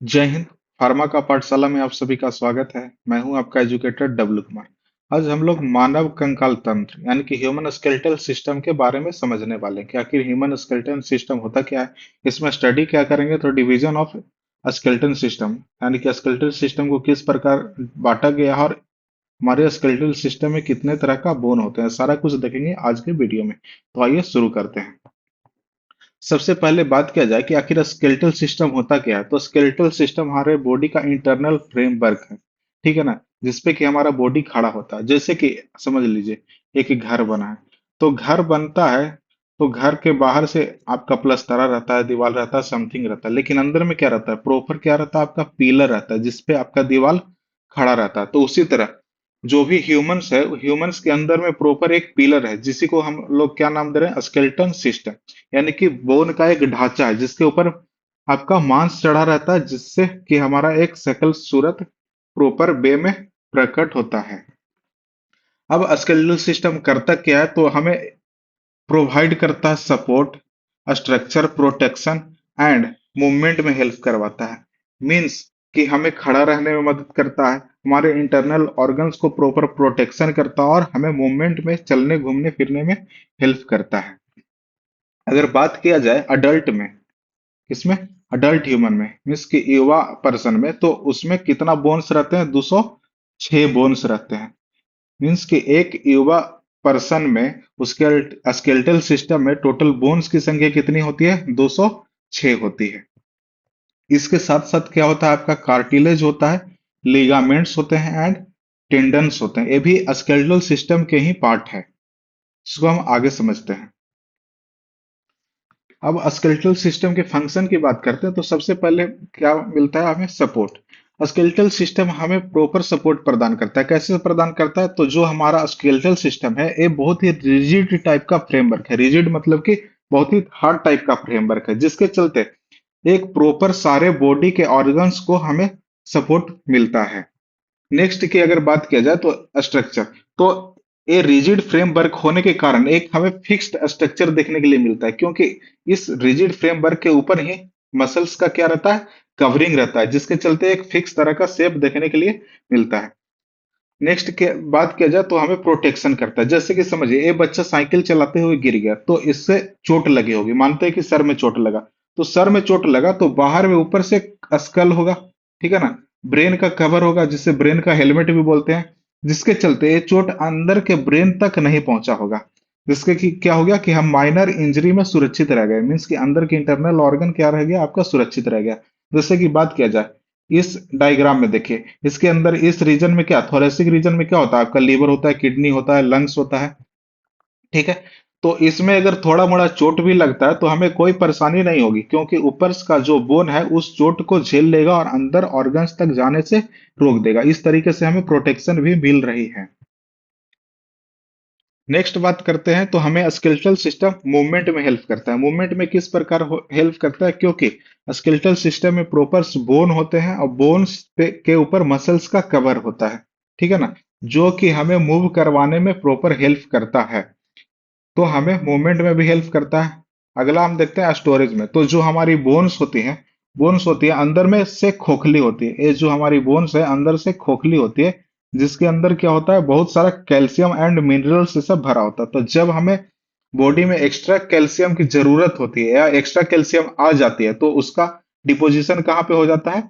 जय हिंद। फार्मा का पाठशाला में आप सभी का स्वागत है। मैं हूं आपका एजुकेटर डब्लू कुमार। आज हम लोग मानव कंकाल तंत्र यानी कि ह्यूमन स्केलेटल सिस्टम के बारे में समझने वाले हैं कि आखिर ह्यूमन स्केलेटल सिस्टम होता क्या है, इसमें स्टडी क्या करेंगे। तो डिवीजन ऑफ स्केलेटल सिस्टम यानी कि स्केलेटल सिस्टम को किस प्रकार बांटा गया है और हमारे स्केलेटल सिस्टम में कितने तरह का बोन होते हैं, सारा कुछ देखेंगे आज के वीडियो में। तो आइए शुरू करते हैं। सबसे पहले बात किया जाए कि आखिर स्केलेटल सिस्टम होता क्या है। तो स्केलेटल सिस्टम हमारे बॉडी का इंटरनल फ्रेमवर्क है, ठीक है ना, जिसपे कि हमारा बॉडी खड़ा होता है। जैसे कि समझ लीजिए एक घर बना है, तो घर बनता है तो घर के बाहर से आपका प्लस्तरा रहता है, दीवार रहता है, समथिंग रहता है, लेकिन अंदर में क्या रहता है, प्रॉपर क्या रहता है, आपका पिलर रहता है जिसपे आपका दीवार खड़ा रहता है। तो उसी तरह जो भी ह्यूमंस है, ह्यूमंस के अंदर में प्रॉपर एक पिलर है जिसी को हम लोग क्या नाम दे रहे हैं, स्केलेटन सिस्टम। यानी कि बोन का एक ढांचा है जिसके ऊपर आपका मांस चढ़ा रहता है, जिससे कि हमारा एक शकल सूरत प्रॉपर वे में प्रकट होता है। अब स्केलेटल सिस्टम करता क्या है, तो हमें प्रोवाइड करता है support, structure, protection and movement में हेल्प करवाता है। मीन्स कि हमें खड़ा रहने में मदद करता है, हमारे इंटरनल ऑर्गन्स को प्रॉपर प्रोटेक्शन करता है और हमें मूवमेंट में, चलने घूमने फिरने में हेल्प करता है। अगर बात किया जाए अडल्ट में, किसमें, अडल्ट ह्यूमन में, मीन्स कि युवा पर्सन में, तो उसमें कितना बोन्स रहते हैं, 206 बोन्स रहते हैं। मीन्स कि एक युवा पर्सन में उसके स्केलेटल सिस्टम में टोटल बोन्स की संख्या कितनी होती है, 206 होती है। इसके साथ साथ क्या होता है, आपका कार्टिलेज होता है, लिगामेंट्स होते हैं एंड टेंडन्स होते हैं। ये भी स्केलेटल सिस्टम के ही पार्ट है। इसको हम आगे समझते हैं। अब स्केलेटल सिस्टम के फंक्शन की बात करते हैं, तो सबसे पहले क्या मिलता है हमें, सपोर्ट। स्केलेटल सिस्टम हमें प्रॉपर सपोर्ट प्रदान करता है। कैसे प्रदान करता है, तो जो हमारा स्केलेटल सिस्टम है ये बहुत ही रिजिड टाइप का फ्रेमवर्क है। रिजिड मतलब कि बहुत ही हार्ड टाइप का फ्रेमवर्क है, जिसके चलते एक प्रॉपर सारे बॉडी के ऑर्गन्स को हमें सपोर्ट मिलता है। नेक्स्ट की अगर बात किया जाए तो स्ट्रक्चर, तो ये रिजिड फ्रेमवर्क होने के कारण एक हमें फिक्स्ड स्ट्रक्चर देखने के लिए मिलता है, क्योंकि इस रिजिड फ्रेमवर्क के ऊपर ही मसल्स का क्या रहता है, कवरिंग रहता है, जिसके चलते एक फिक्स तरह का शेप देखने के लिए मिलता है। नेक्स्ट के बात किया जाए तो हमें प्रोटेक्शन करता है। जैसे कि समझिए ये बच्चा साइकिल चलाते हुए गिर गया, तो इससे चोट लगी होगी, मानते हैं कि सर में चोट लगा, तो सर में चोट लगा तो बाहर में ऊपर से स्कल होगा, ठीक है ना, ब्रेन का कवर होगा, जिसे ब्रेन का हेलमेट भी बोलते हैं, जिसके चलते ये चोट अंदर के ब्रेन तक नहीं पहुंचा होगा। जिसके कि क्या हो गया कि हम माइनर इंजरी में सुरक्षित रह गए, मीन्स कि अंदर के इंटरनल ऑर्गन क्या रह गया, आपका सुरक्षित रह गया। जैसे कि बात किया जाए इस डायग्राम में, देखिए इसके अंदर इस रीजन में क्या, थोरेसिक रीजन में क्या होता है, आपका लीवर होता है, किडनी होता है, लंग्स होता है, ठीक है। तो इसमें अगर थोड़ा मोड़ा चोट भी लगता है तो हमें कोई परेशानी नहीं होगी, क्योंकि ऊपर का जो बोन है उस चोट को झेल लेगा और अंदर ऑर्गन्स तक जाने से रोक देगा। इस तरीके से हमें प्रोटेक्शन भी मिल रही है। नेक्स्ट बात करते हैं, तो हमें स्केलेटल सिस्टम मूवमेंट में हेल्प करता है। मूवमेंट में किस प्रकार हेल्प करता है, क्योंकि स्केलेटल सिस्टम में प्रॉपर बोन होते हैं और बोन्स के ऊपर मसल्स का कवर होता है, ठीक है ना, जो कि हमें मूव करवाने में प्रॉपर हेल्प करता है। तो हमें मूवमेंट में भी हेल्प करता है। अगला हम देखते हैं स्टोरेज में, तो जो हमारी बोन्स होती है अंदर में से खोखली होती है। ये जो हमारी बोन्स है अंदर से खोखली होती है, जिसके अंदर क्या होता है, बहुत सारा कैल्शियम एंड मिनरल से सब भरा होता है। तो जब हमें बॉडी में एक्स्ट्रा कैल्शियम की जरूरत होती है या एक्स्ट्रा कैल्शियम आ जाती है, तो उसका डिपोजिशन कहाँ पे हो जाता है,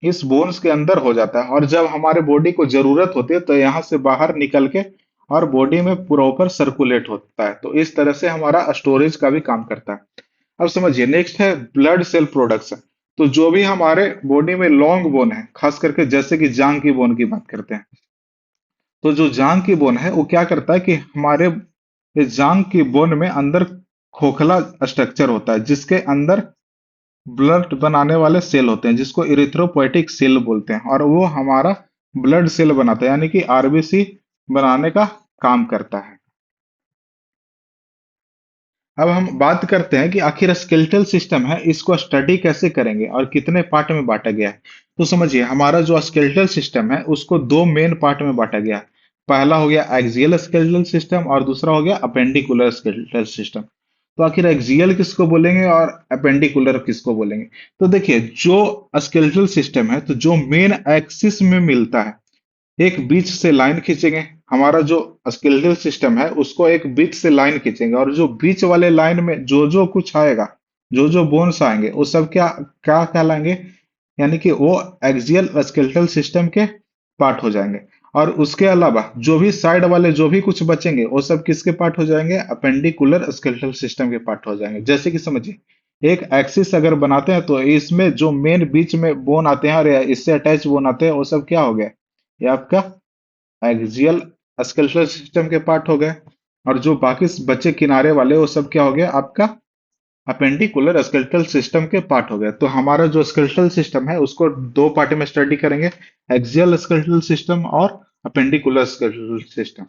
इस बोन्स के अंदर हो जाता है। और जब हमारे बॉडी को जरूरत होती है तो यहाँ से बाहर निकल के और बॉडी में प्रॉपर सर्कुलेट होता है। तो इस तरह से हमारा स्टोरेज का भी काम करता है। अब समझिए नेक्स्ट है ब्लड सेल प्रोडक्शन। तो जो भी हमारे बॉडी में लॉन्ग बोन है, खास करके जैसे कि जांग की बोन की बात करते हैं, तो जो जांग की बोन है वो क्या करता है कि हमारे इस जांग की बोन में अंदर खोखला स्ट्रक्चर होता है, जिसके अंदर ब्लड बनाने वाले सेल होते हैं, जिसको इरिथ्रोपोइटिक सेल बोलते हैं, और वो हमारा ब्लड सेल बनाता है, यानी कि आरबीसी बनाने का काम करता है। अब हम बात करते हैं कि आखिर स्केलेटल सिस्टम है, इसको स्टडी कैसे करेंगे और कितने पार्ट में बांटा गया है। तो समझिए हमारा जो स्केलेटल सिस्टम है उसको दो मेन पार्ट में बांटा गया है। पहला हो गया एक्सियल स्केलेटल सिस्टम और दूसरा हो गया अपेंडिकुलर स्केलेटल सिस्टम। तो आखिर एक्सियल किसको बोलेंगे और अपेंडिकुलर किसको बोलेंगे? तो देखिए, जो स्केलेटल सिस्टम है, तो जो मेन एक्सिस में मिलता है, एक बीच से लाइन खींचेंगे। हमारा जो स्केलेटल सिस्टम है उसको एक बीच से लाइन खींचेंगे, और जो बीच वाले लाइन में जो जो कुछ आएगा, जो जो बोन्स आएंगे, वो सब क्या क्या कहलाएंगे? यानी कि वो एक्सियल स्केलेटल सिस्टम के पार्ट हो जाएंगे। और उसके अलावा जो भी साइड वाले जो भी कुछ बचेंगे, वो सब किसके पार्ट हो जाएंगे? अपेंडिकुलर स्केलेटल सिस्टम के पार्ट हो जाएंगे। जैसे कि समझिए, एक एक्सिस अगर बनाते हैं तो इसमें जो मेन बीच में बोन आते हैं और इससे अटैच बोन आते हैं, वो सब क्या हो गया? ये आपका एक्सियल स्केलेटल सिस्टम के पार्ट हो गए। और जो बाकी बचे किनारे वाले, वो सब क्या हो गया? आपका अपेंडिकुलर स्केलेटल सिस्टम के पार्ट हो गए। तो हमारा जो स्केलेटल सिस्टम है उसको दो पार्ट में स्टडी करेंगे, एक्सियल स्केलेटल सिस्टम और अपेंडिकुलर स्केलेटल सिस्टम।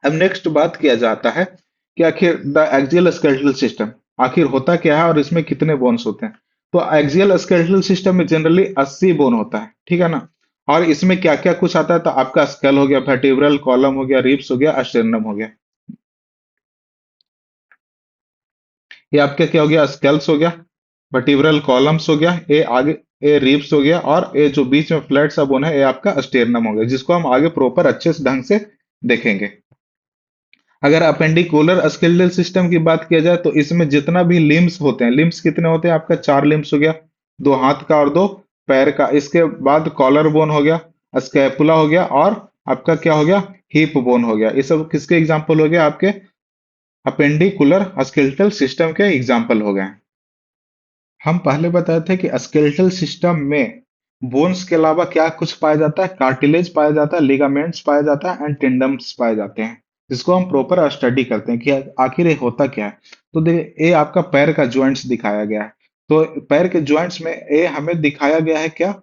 अब नेक्स्ट बात किया जाता है कि आखिर द एक्सियल स्केलेटल सिस्टम आखिर होता क्या है और इसमें कितने बोन्स होते हैं? तो एक्सियल स्केलेटल सिस्टम में जनरली 80 बोन होता है, ठीक है ना? और इसमें क्या क्या कुछ आता है? तो आपका स्कल हो गया, वर्टिब्रल कॉलम हो गया, रिब्स हो गया, स्टेर्नम हो गया। ये आपका क्या हो गया? स्केल्स हो गया, वर्टिब्रल कॉलम्स हो गया, ये आगे ये रिब्स हो गया, और ये जो बीच में फ्लैट सा बोन है, ये आपका स्टेर्नम हो गया, जिसको हम आगे प्रॉपर अच्छे से ढंग से देखेंगे। अगर अपेंडिकुलर स्केलेटल सिस्टम की बात किया जाए तो इसमें जितना भी लिम्स होते हैं, लिम्स कितने होते हैं? आपका 4 लिम्स हो गया, दो हाथ का और दो पैर का। इसके बाद कॉलर बोन हो गया, स्कैपुला हो गया, और आपका क्या हो गया? हिप बोन हो गया। ये सब किसके एग्जाम्पल हो गया? आपके अपेंडिकुलर स्केलेटल सिस्टम के एग्जाम्पल हो गए। हम पहले बताए थे कि स्केलेटल सिस्टम में बोन्स के अलावा क्या कुछ पाया जाता है? कार्टिलेज पाया जाता है, लिगामेंट्स पाया जाता है, एंड टेंडम्स पाए जाते हैं, जिसको हम प्रॉपर स्टडी करते हैं कि आखिर ये होता क्या है। तो देखिए, ये आपका पैर का ज्वाइंट्स दिखाया गया है। तो पैर के ज्वाइंट्स में ये हमें दिखाया गया है क्या?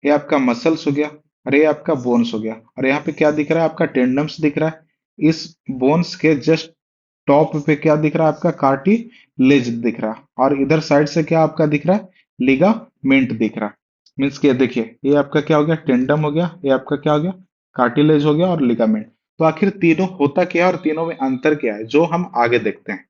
ये आपका मसल्स हो गया, और ये आपका बोन्स हो गया, और यहाँ पे क्या दिख रहा है? आपका टेंडम्स दिख रहा है। इस बोन्स के जस्ट टॉप पे क्या दिख रहा है? आपका कार्टिलेज दिख रहा है, और इधर साइड से क्या आपका दिख रहा है? लिगामेंट दिख रहा है। मीन्स के देखिए, ये आपका क्या हो गया? टेंडम हो गया, ये आपका क्या हो गया? कार्टिलेज हो गया, और लिगामेंट। तो आखिर तीनों होता क्या है और तीनों में अंतर क्या है, जो हम आगे देखते हैं।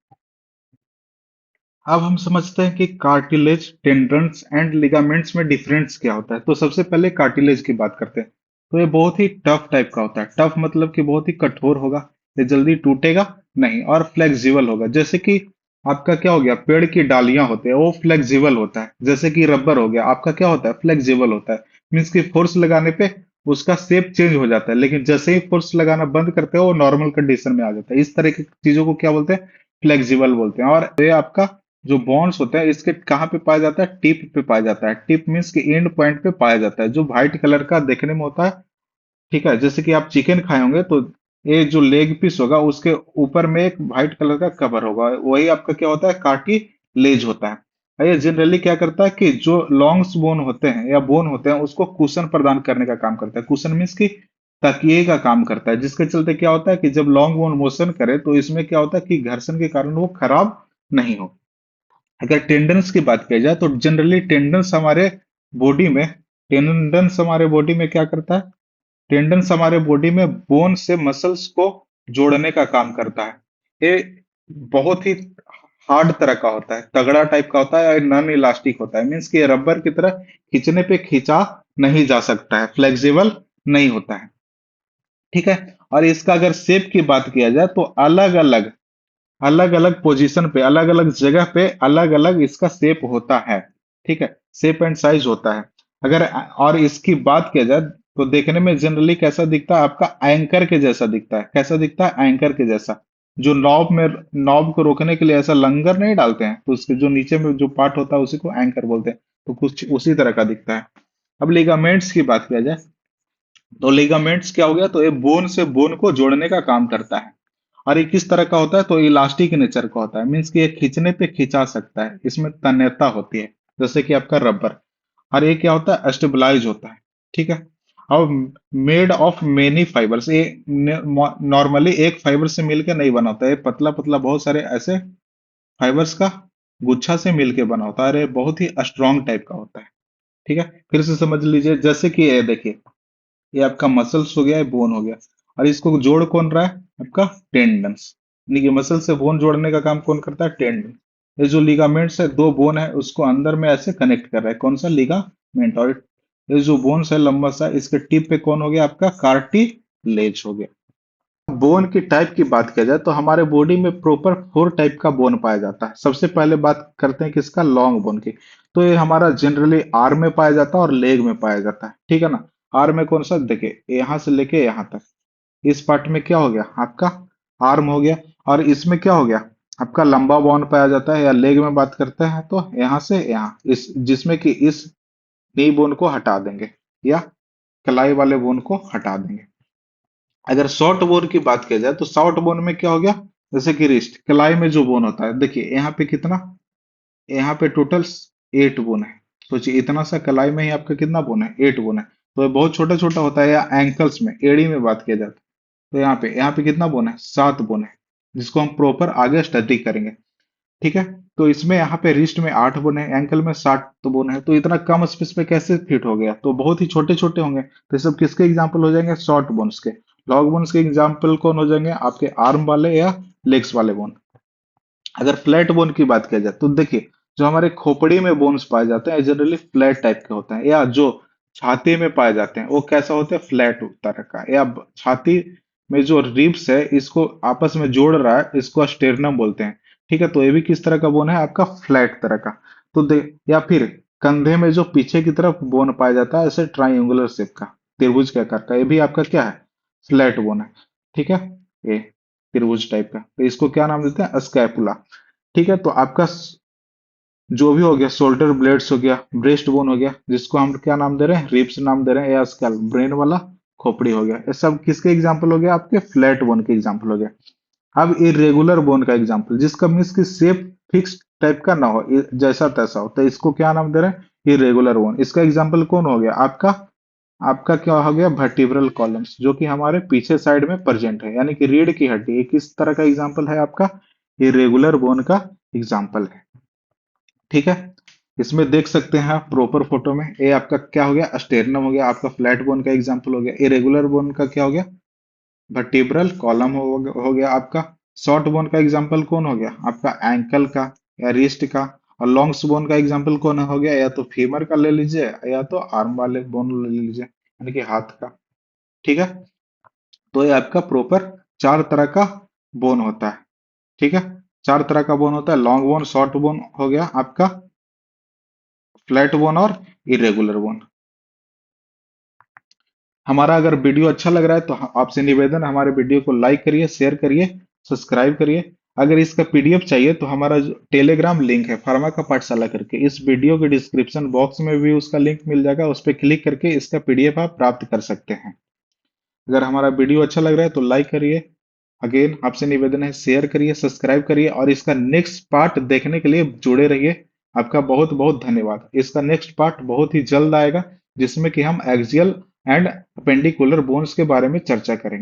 अब हम समझते हैं कि कार्टिलेज, टेंडन्स एंड लिगामेंट्स में डिफरेंस क्या होता है। तो सबसे पहले कार्टिलेज की बात करते हैं। तो ये बहुत ही टफ टाइप का होता है। टफ मतलब कि बहुत ही कठोर होगा, ये जल्दी टूटेगा नहीं, और फ्लेक्सिबल होगा। जैसे कि आपका क्या हो गया? पेड़ की डालियां होते हैं, वो फ्लेक्सिबल होता है। जैसे कि रबर हो गया, आपका क्या होता है? फ्लेक्सिबल होता है। मीन्स कि फोर्स लगाने पे उसका शेप चेंज हो जाता है, लेकिन जैसे ही फोर्स लगाना बंद करते हो, वो नॉर्मल कंडीशन में आ जाता है। इस तरह की चीजों को क्या बोलते हैं? फ्लेक्सिबल बोलते हैं। और ये आपका जो बॉन्ड्स होते हैं, इसके कहाँ पे पाया जाता है? टिप पे पाया जाता है। टिप मीन्स कि एंड पॉइंट पे पाया जाता है, जो व्हाइट कलर का देखने में होता है। ठीक है, जैसे कि आप चिकन खाए होंगे तो ये जो लेग पीस होगा, उसके ऊपर में एक व्हाइट कलर का कवर होगा, वही आपका क्या होता है? कार्टिलेज होता है। और ये जनरली क्या करता है कि जो लॉन्ग्स बोन होते हैं या बोन होते हैं, उसको कुशन प्रदान करने का काम करता है। कुशन मीन्स कि तकिए का काम करता है, जिसके चलते क्या होता है कि जब लॉन्ग बोन मोशन करे तो इसमें क्या होता है कि घर्षण के कारण वो खराब नहीं हो। अगर टेंडन्स की बात की जाए तो जनरली टेंडन्स हमारे बॉडी में क्या करता है? टेंडन्स हमारे बॉडी में बोन से मसल्स को जोड़ने का काम करता है। ये बहुत ही हार्ड तरह का होता है, तगड़ा टाइप का होता है, और नॉन इलास्टिक होता है। मीन्स कि रबर की तरह खींचने पे खींचा नहीं जा सकता है, फ्लेक्सिबल नहीं होता है। ठीक है। और इसका अगर शेप की बात किया जाए तो अलग अलग पोजीशन पे, अलग अलग जगह पे अलग अलग इसका शेप होता है। ठीक है, शेप एंड साइज होता है। अगर और इसकी बात किया जाए तो देखने में जनरली कैसा दिखता है? आपका एंकर के जैसा दिखता है। कैसा दिखता है? एंकर के जैसा। जो नॉब को रोकने के लिए ऐसा लंगर नहीं डालते हैं, तो उसके जो नीचे में जो पार्ट होता है, उसी को एंकर बोलते हैं। तो कुछ उसी तरह का दिखता है। अब लिगामेंट्स की बात किया जाए तो लिगामेंट्स क्या हो गया? तो ये बोन से बोन को जोड़ने का काम करता है। और ये किस तरह का होता है? तो इलास्टिक नेचर का होता है। मीन्स कि ये खींचने पे खींचा सकता है, इसमें तन्यता होती है, जैसे कि आपका रबर। और ये क्या होता है? स्टेबलाइज होता है। ठीक है। अब मेड ऑफ मेनी फाइबर्स, ये नॉर्मली एक फाइबर से मिलकर नहीं बना होता है, ये पतला पतला बहुत सारे ऐसे फाइबर्स का गुच्छा से मिलके बना होता है, और ये बहुत ही स्ट्रॉन्ग टाइप का होता है। ठीक है, फिर से समझ लीजिए। जैसे कि ये देखिए, ये आपका मसल्स हो गया, ये बोन हो गया, और इसको जोड़ कौन रहा है? आपका टेंडन्स। यानी कि मसल से बोन जोड़ने का काम कौन करता है? टेंडन। ये जो लिगामेंट्स है, दो बोन है उसको अंदर में ऐसे कनेक्ट कर रहा है, कौन सा? लिगामेंट। और ये जो बोन्स है लंबा सा, इसके टिप पे कौन हो गया आपका? कार्टिलेज हो गया। बोन की टाइप की बात किया जाए तो हमारे बॉडी में प्रॉपर 4 टाइप का बोन पाया जाता है। सबसे पहले बात करते हैं किसका? लॉन्ग बोन की। तो ये हमारा जनरली आर्म में पाया जाता है और लेग में पाया जाता है, ठीक है ना। आर्म में कौन सा? देखिए यहाँ से लेके यहाँ तक, इस पार्ट में क्या हो गया आपका? आर्म हो गया। और इसमें क्या हो गया आपका? लंबा बोन पाया जाता है। या लेग में बात करते हैं तो यहाँ से यहाँ, इस जिसमें कि इस नी बोन को हटा देंगे या कलाई वाले बोन को हटा देंगे। अगर शॉर्ट बोन की बात किया जाए तो शॉर्ट बोन में क्या हो गया? जैसे कि रिस्ट, कलाई में जो बोन होता है, देखिए यहाँ पे कितना, यहाँ पे टोटल 8 बोन है। सोचिए इतना सा कलाई में ही आपका कितना बोन है? 8 बोन है। तो ये बहुत छोटा छोटा होता है। या एंकल्स में, एड़ी में बात किया जाए तो यहाँ पे कितना बोन है? 7 बोन है, जिसको हम प्रॉपर आगे स्टडी करेंगे, ठीक है। तो इसमें यहाँ पे रिस्ट में 8 बोन है, एंकल में 7 बोन है। तो इतना कम स्पेस में कैसे फिट हो गया? तो बहुत ही छोटे छोटे होंगे। तो ये सब किसके एग्जाम्पल हो जाएंगे? शॉर्ट बोन्स के। लॉन्ग बोन्स के एग्जाम्पल कौन हो जाएंगे? आपके आर्म वाले या लेग्स वाले बोन। अगर फ्लैट बोन की बात किया जाए तो देखिए, जो हमारे खोपड़ी में बोन्स पाए जाते हैं जनरली फ्लैट टाइप के होते हैं। या जो छाती में पाए जाते हैं वो कैसा होता है? फ्लैट तरह का। या छाती में जो रिब्स है इसको आपस में जोड़ रहा है, इसको स्टेरनम बोलते हैं, ठीक है। तो ये भी किस तरह का बोन है आपका? फ्लैट तरह का। तो या फिर कंधे में जो पीछे की तरफ बोन पाया जाता है ऐसे ट्राइंगुलर शेप का, त्रिभुज के आकार का, ये भी आपका क्या है? फ्लैट बोन है, ठीक है। ये त्रिभुज टाइप का, तो इसको क्या नाम देते हैं? स्कैपुला, ठीक है। तो आपका जो भी हो गया, शोल्डर ब्लेड्स हो गया, ब्रेस्ट बोन हो गया, जिसको हम क्या नाम दे रहे हैं? रिब्स नाम दे रहे हैं, या स्कैल, ब्रेन वाला खोपड़ी हो गया। ये सब किसके एग्जाम्पल हो गया? आपके फ्लैट बोन के एग्जाम्पल हो गया। अब इरेगुलर बोन का एग्जाम्पल, जिसका मीन्स की शेप फिक्स टाइप का ना हो, जैसा तैसा हो, तो इसको क्या नाम दे रहे हैं? Irregular bone. इसका एग्जाम्पल कौन हो गया आपका? आपका क्या हो गया? वर्टिब्रल कॉलम्स, जो कि हमारे पीछे साइड में प्रेजेंट है, यानी कि रीढ़ की हड्डी। ये किस तरह का एग्जाम्पल है आपका? इरेगुलर बोन का एग्जाम्पल है, ठीक है। इसमें देख सकते हैं आप प्रॉपर फोटो में, ये आपका क्या हो गया? स्टेरनम हो गया, आपका फ्लैट बोन का एग्जाम्पल हो गया। इरेगुलर बोन का क्या हो गया? वर्टिब्रल कॉलम हो गया आपका। शॉर्ट बोन का एग्जाम्पल कौन हो गया? आपका एंकल का या रिस्ट का। और लॉन्ग बोन का एग्जाम्पल कौन हो गया? या तो फीमर का ले लीजिए, या तो आर्म वाले बोन ले लीजिए, यानी कि हाथ का, ठीक है। तो ये आपका प्रॉपर 4 तरह का बोन होता है, ठीक है। 4 तरह का बोन होता है। लॉन्ग बोन, शॉर्ट बोन हो गया आपका, फ्लैट बोन और इरेगुलर बोन। हमारा अगर वीडियो अच्छा लग रहा है तो आपसे निवेदन है, हमारे वीडियो को लाइक करिए, शेयर करिए, सब्सक्राइब करिए। अगर इसका पीडीएफ चाहिए तो हमारा जो टेलीग्राम लिंक है फार्मा का पाठशाला करके, इस वीडियो के डिस्क्रिप्शन बॉक्स में भी उसका लिंक मिल जाएगा, उस पर क्लिक करके इसका पीडीएफ आप प्राप्त कर सकते हैं। अगर हमारा वीडियो अच्छा लग रहा है तो लाइक करिए, अगेन आपसे निवेदन है शेयर करिए, सब्सक्राइब करिए, और इसका नेक्स्ट पार्ट देखने के लिए जुड़े रहिए। आपका बहुत बहुत धन्यवाद। इसका नेक्स्ट पार्ट बहुत ही जल्द आएगा, जिसमें कि हम एक्सियल एंड अपेंडिकुलर बोन्स के बारे में चर्चा करेंगे।